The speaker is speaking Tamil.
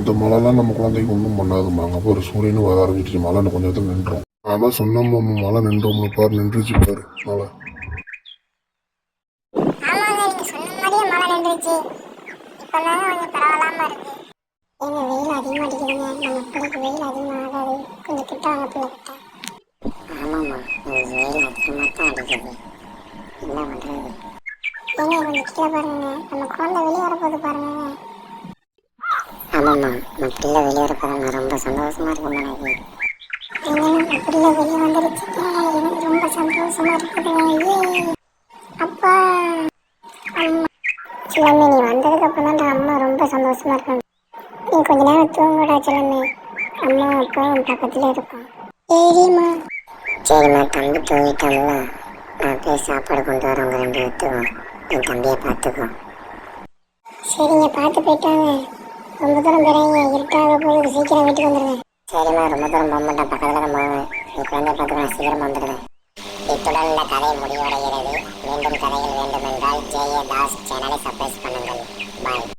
இந்த மழைலாம் நம்ம குழந்தைக்கு ஒன்றும் பண்ணாதுமா. அங்கே ஒரு சூரியனும் வர ஆரம்பிச்சிச்சு. மழை கொஞ்சம் நேரத்தில் நின்றோம். அதான் சொன்னோம்மா, மழை நின்றோம்ல பாரு, நின்றுச்சு பாரு மழை. ஆமாங்க, நீங்க சொன்ன மாதிரியே மழை நின்றுச்சு. இப்பதாங்க கொஞ்சம் பரவாயில்லாம இருக்கு. ஏங்க வெயில் அதிகமா அடிக்குதுங்க. நம்ம பிள்ளைக்கு வெயில் அதிகமா ஆகாது. கொஞ்சம் கிட்ட வாங்க பிள்ளை கிட்ட. ஆமாம்மா, வெயில் அதிகமாக தான் அடிக்குது. என்ன பண்றது? ஏங்க கொஞ்சம் கிட்ட பாருங்க, நம்ம குழந்தை வெளியே வரப்போது பாருங்க. ஆமாம்மா, நம்ம பிள்ளை வெளியே வரப்போது ரொம்ப சந்தோஷமா இருக்கும் எனக்கு. ஏங்க நம்ம பிள்ளை வெளியே வந்துருச்சுங்க, எனக்கு ரொம்ப சந்தோஷமா இருக்குதுங்க. அப்பா அம்மா சிலம்பி, நீ வந்ததுக்கு அப்புறம் தான் அம்மா ரொம்ப சந்தோஷமா இருக்காங்க. நீ கொஞ்ச நேரம் தூங்குடா சிலம்பி. அம்மா அப்பாவும் பக்கத்துல இருப்பான். சரிம்மா. சரிம்மா, தம்பி தூங்கிட்டான்ல, நான் போய் சாப்பாடு கொண்டு வரவங்க 2 எடுத்துக்கோ. என் தம்பியை பார்த்துக்கோ. சரிங்க, பார்த்து போயிட்டாங்க. ரொம்ப தூரம் போயிடாங்க, இருட்டாக போது, சீக்கிரம் வீட்டுக்கு வந்துடுங்க. சரிம்மா, ரொம்ப தூரம் போக மாட்டேன், பக்கத்தில் தான் போவேன். நீ குழந்தைய பார்த்துக்கலாம், சீக்கிரம் வந்துடுவேன். இத்துடன் இந்த கதை முடிவடைகிறது. மீண்டும் கதைகள் வேண்டுமென்றால் ஜேஏ தாஸ் சேனலை சப்ஸ்கிரைப் பண்ணுங்கள். பாய்.